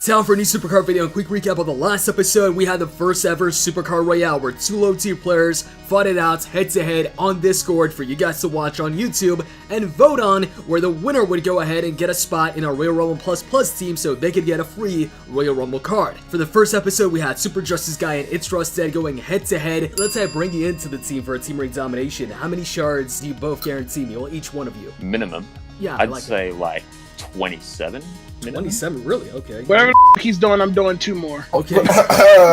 Time for a new Supercard video. Quick recap of the last episode. We had the first ever Supercard Royale where two low tier players fought it out head to head on Discord for you guys to watch on YouTube and vote on, where the winner would go ahead and get a spot in our Royal Rumble Plus team so they could get a free Royal Rumble card. For the first episode, we had Super Justice Guy and It's Rusted going head to head. Let's bring you into the team for a team rank domination. How many shards do you both guarantee me? Well, each one of you. Minimum. Yeah, I'd say like 27. Minimum. 27, really? Okay. Whatever he's doing, I'm doing 2 more. Okay.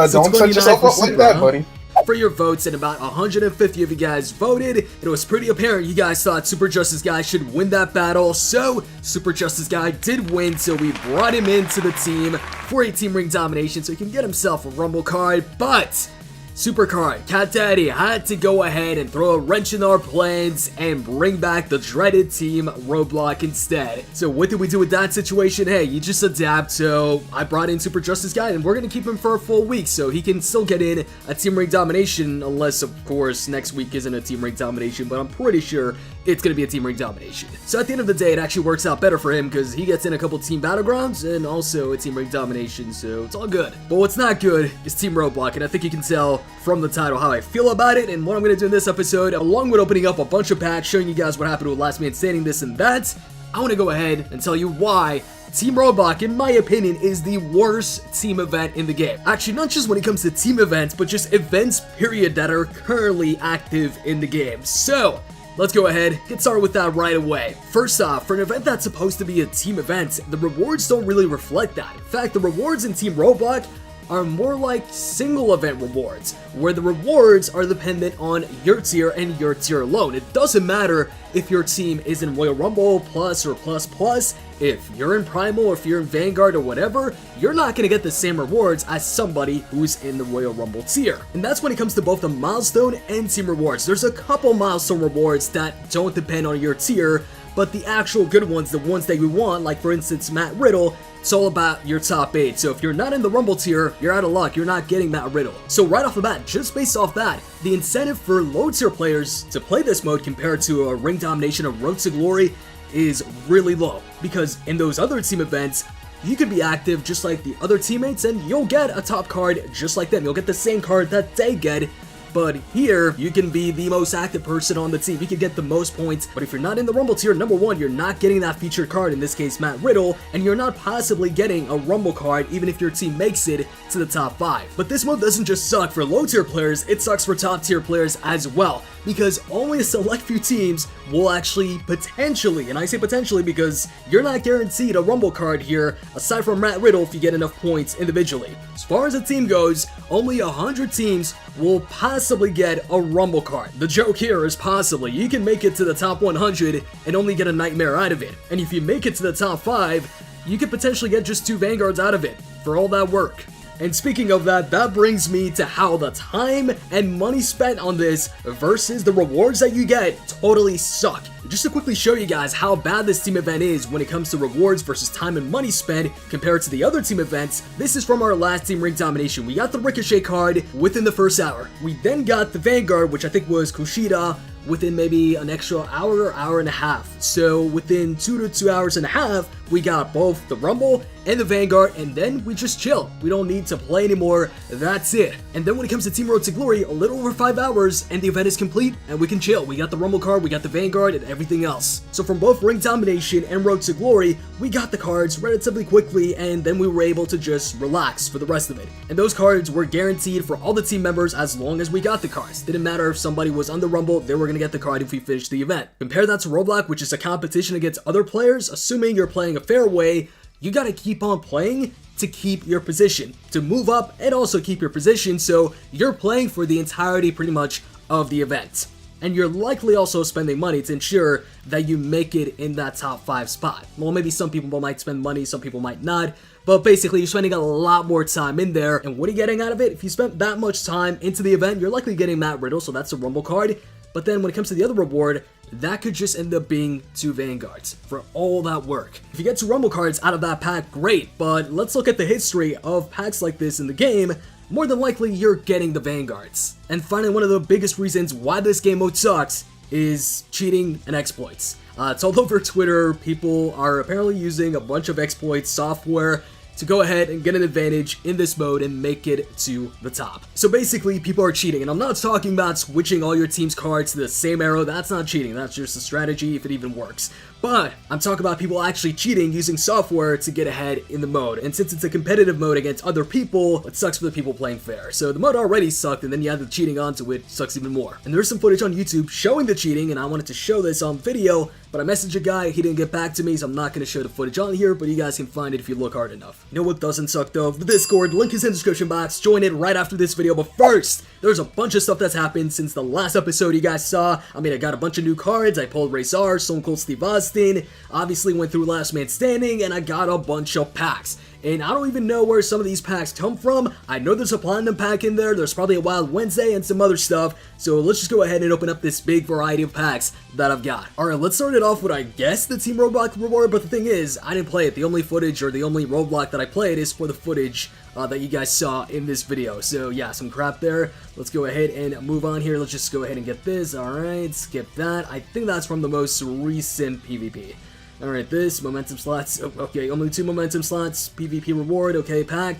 So don't set yourself up like that, buddy. For your votes, and about 150 of you guys voted, it was pretty apparent you guys thought Super Justice Guy should win that battle, so Super Justice Guy did win, so we brought him into the team for a team ring domination so he can get himself a Rumble card, but Supercard Cat Daddy had to go ahead and throw a wrench in our plans and bring back the dreaded Team Roadblock instead. So what did we do with that situation? Hey, you just adapt. So I brought in Super Justice Guy and we're gonna keep him for a full week so he can still get in a team ring domination, unless of course next week isn't a team ring domination, but I'm pretty sure it's gonna be a team ring domination. So at the end of the day, it actually works out better for him because he gets in a couple team battlegrounds and also a team ring domination, so it's all good. But what's not good is Team Roadblock, and I think you can tell from the title how I feel about it and what I'm gonna do in this episode. Along with opening up a bunch of packs, showing you guys what happened with Last Man Standing, this and that, I want to go ahead and tell you why Team Roadblock, in my opinion, is the worst team event in the game. Actually, not just when it comes to team events, but just events, period, that are currently active in the game. So let's go ahead, get started with that right away. First off, for an event that's supposed to be a team event, the rewards don't really reflect that. In fact, the rewards in Team Roadblock are more like single event rewards, where the rewards are dependent on your tier and your tier alone. It doesn't matter if your team is in Royal Rumble Plus or Plus, if you're in Primal or if you're in Vanguard or whatever, you're not going to get the same rewards as somebody who's in the Royal Rumble tier. And that's when it comes to both the milestone and team rewards. There's a couple milestone rewards that don't depend on your tier, but the actual good ones, the ones that you want, like for instance Matt Riddle, it's all about your top 8. So if you're not in the Rumble tier, you're out of luck. You're not getting Matt Riddle. So right off the bat, just based off that, the incentive for low tier players to play this mode compared to a ring domination of Road to Glory is really low. Because in those other team events, you could be active just like the other teammates and you'll get a top card just like them. You'll get the same card that they get. But here, you can be the most active person on the team. You can get the most points. But if you're not in the Rumble tier, number one, you're not getting that featured card, in this case, Matt Riddle, and you're not possibly getting a Rumble card, even if your team makes it to the top 5. But this mode doesn't just suck for low tier players, it sucks for top tier players as well. Because only a select few teams will actually potentially, and I say potentially because you're not guaranteed a Rumble card here, aside from Matt Riddle if you get enough points individually. As far as the team goes, only 100 teams will possibly get a Rumble card. The joke here is possibly. You can make it to the top 100 and only get a Nightmare out of it. And if you make it to the top 5, you could potentially get just 2 Vanguards out of it for all that work. And speaking of that, that brings me to how the time and money spent on this versus the rewards that you get totally suck. Just to quickly show you guys how bad this team event is when it comes to rewards versus time and money spent compared to the other team events, this is from our last team ring domination. We got the Ricochet card within the first hour. We then got the Vanguard, which I think was Kushida, within maybe an extra hour or hour and a half. So within 2 to 2 hours and a half, we got both the Rumble and the Vanguard, and then we just chill. We don't need to play anymore, that's it. And then when it comes to Team Road to Glory, a little over 5 hours and the event is complete and we can chill. We got the Rumble card, we got the Vanguard, and everything else. So from both Ring Domination and Road to Glory, we got the cards relatively quickly, and then we were able to just relax for the rest of it. And those cards were guaranteed for all the team members as long as we got the cards. Didn't matter if somebody was on the Rumble, they were gonna get the card if we finished the event. Compare that to Roadblock, which is a competition against other players. Assuming you're playing a fair way, you gotta keep on playing to keep your position, to move up and also keep your position, so you're playing for the entirety pretty much of the event. And you're likely also spending money to ensure that you make it in that top 5 spot. Well, maybe some people might spend money, some people might not, but basically you're spending a lot more time in there. And what are you getting out of it? If you spent that much time into the event, you're likely getting Matt Riddle, so that's a Rumble card. But then when it comes to the other reward, that could just end up being 2 Vanguards for all that work. If you get 2 Rumble cards out of that pack, great, but let's look at the history of packs like this in the game. More than likely, you're getting the Vanguards. And finally, one of the biggest reasons why this game mode sucks is cheating and exploits. It's all over Twitter. People are apparently using a bunch of exploit software to go ahead and get an advantage in this mode and make it to the top. So basically, people are cheating, and I'm not talking about switching all your team's cards to the same arrow. That's not cheating, that's just a strategy if it even works. But I'm talking about people actually cheating using software to get ahead in the mode. And since it's a competitive mode against other people, it sucks for the people playing fair. So the mode already sucked, and then you add the cheating onto it, sucks even more. And there's some footage on YouTube showing the cheating, and I wanted to show this on video, but I messaged a guy, he didn't get back to me, so I'm not going to show the footage on here, but you guys can find it if you look hard enough. You know what doesn't suck though? The Discord, link is in the description box, join it right after this video, but first, there's a bunch of stuff that's happened since the last episode you guys saw. I mean, I got a bunch of new cards, I pulled Razor, Stone Cold Steve Austin, obviously went through Last Man Standing, and I got a bunch of packs. And I don't even know where some of these packs come from. I know there's a Platinum pack in there, there's probably a Wild Wednesday and some other stuff, so let's just go ahead and open up this big variety of packs that I've got. Alright, let's start it off with, I guess, the Team Roadblock reward, but the thing is, I didn't play it. The only footage or the only roadblock that I played is for the footage that you guys saw in this video. So yeah, some crap there. Let's go ahead and move on here. Let's just go ahead and get this. Alright, skip that. I think that's from the most recent PvP. Alright, this, momentum slots, okay, only 2 momentum slots, PvP reward, okay, pack,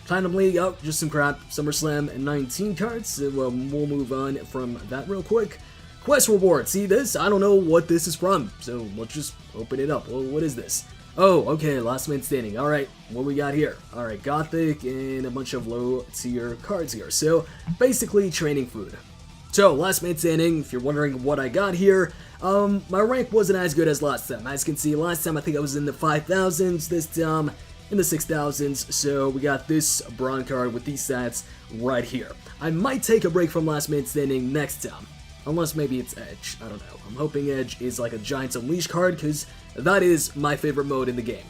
Platinum League, oh, just some crap, SummerSlam, and 19 cards, so we'll move on from that real quick. Quest reward, see this? I don't know what this is from, so let's just open it up. Well, what is this? Oh, okay, Last Man Standing, alright, what we got here? Alright, Gothic, and a bunch of low tier cards here, so basically training food. So, Last Man Standing, if you're wondering what I got here, my rank wasn't as good as last time. As you can see, last time I think I was in the 5,000s, this time in the 6,000s, so we got this Brawn card with these stats right here. I might take a break from Last Man Standing next time, unless maybe it's Edge, I don't know. I'm hoping Edge is like a Giants Unleash card, because that is my favorite mode in the game.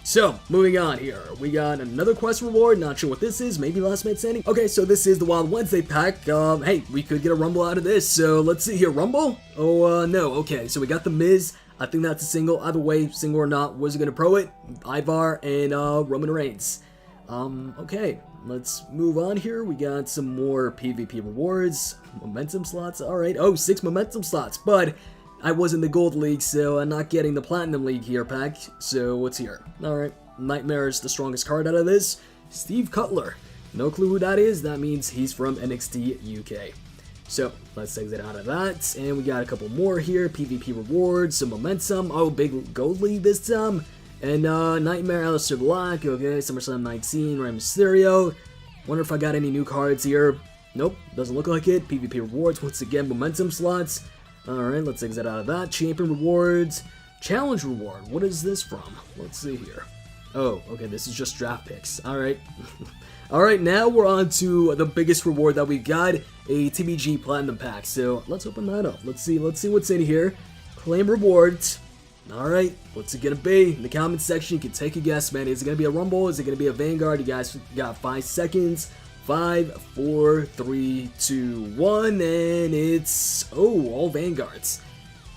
So, moving on here, we got another quest reward, not sure what this is, maybe Last Man Standing? Okay, so this is the Wild Wednesday pack, hey, we could get a Rumble out of this, so let's see here, Rumble? Oh, no, okay, so we got the Miz, I think that's a single, either way, single or not, was gonna pro it, Ivar, and Roman Reigns. Okay, let's move on here, we got some more PvP rewards, momentum slots, alright, oh, 6 momentum slots, but I was in the Gold League, so I'm not getting the Platinum League here pack, so what's here? Alright, Nightmare is the strongest card out of this. Steve Cutler. No clue who that is, that means he's from NXT UK. So, let's exit out of that, and we got a couple more here, PvP rewards, some momentum, oh, big Gold League this time, and Nightmare, Aleister Black, okay, SummerSlam 19, Rey Mysterio. Wonder if I got any new cards here. Nope, doesn't look like it. PvP rewards, once again, momentum slots. Alright, let's exit out of that. Champion rewards. Challenge reward. What is this from? Let's see here. Oh, okay, this is just draft picks. Alright. Alright, now we're on to the biggest reward that we got. A TBG Platinum pack. So, let's open that up. Let's see what's in here. Claim rewards. Alright, what's it gonna be? In the comments section, you can take a guess, man. Is it gonna be a Rumble? Is it gonna be a Vanguard? You guys got 5 seconds. 5, 4, 3, 2, 1, and it's, oh, all Vanguards.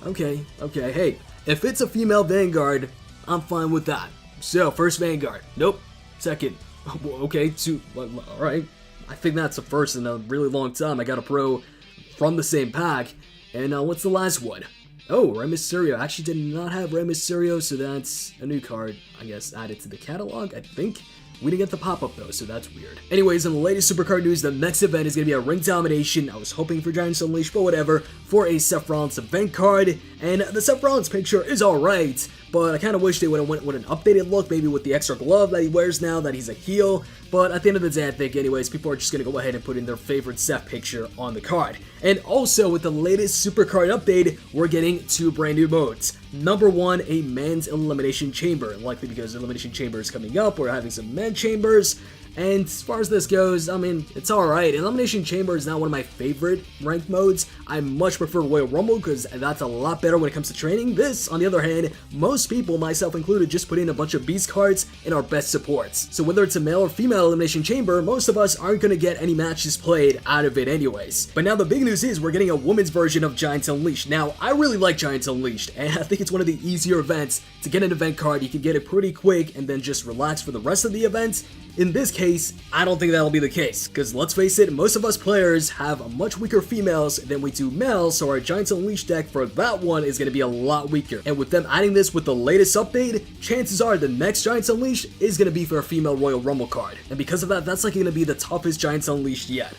Okay, hey, if it's a female Vanguard, I'm fine with that. So, first Vanguard, nope. Second, okay, 2, alright. I think that's the first in a really long time. I got a pro from the same pack. And what's the last one? Oh, Rey Mysterio. I actually did not have Rey Mysterio, so that's a new card, I guess, added to the catalog, I think. We didn't get the pop-up though, so that's weird. Anyways, in the latest Supercard news, the next event is going to be a Ring Domination. I was hoping for Giants Unleashed, but whatever, for a Seth Rollins event card. And the Seth Rollins picture is alright, but I kind of wish they would have went with an updated look, maybe with the extra glove that he wears now that he's a heel. But at the end of the day, I think anyways, people are just going to go ahead and put in their favorite Seth picture on the card. And also, with the latest Supercard update, we're getting 2 brand new modes. Number 1, a men's elimination chamber, likely because elimination chamber is coming up. We're having some men chambers, and as far as this goes, I mean, it's alright. Elimination chamber is not one of my favorite ranked modes. I much prefer Royal Rumble because that's a lot better when it comes to training. This, on the other hand, most people, myself included, just put in a bunch of beast cards in our best supports. So whether it's a male or female elimination chamber, most of us aren't going to get any matches played out of it anyways. But now the big news is we're getting a women's version of Giants Unleashed. Now, I really like Giants Unleashed, and I think it's one of the easier events to get an event card. You can get it pretty quick and then just relax for the rest of the event. In this case, I don't think that'll be the case, because let's face it, most of us players have much weaker females than we do males, so our Giants Unleashed deck for that one is going to be a lot weaker. And with them adding this with the latest update, chances are the next Giants Unleashed is going to be for a female Royal Rumble card. And because of that, that's like going to be the toughest Giants Unleashed yet.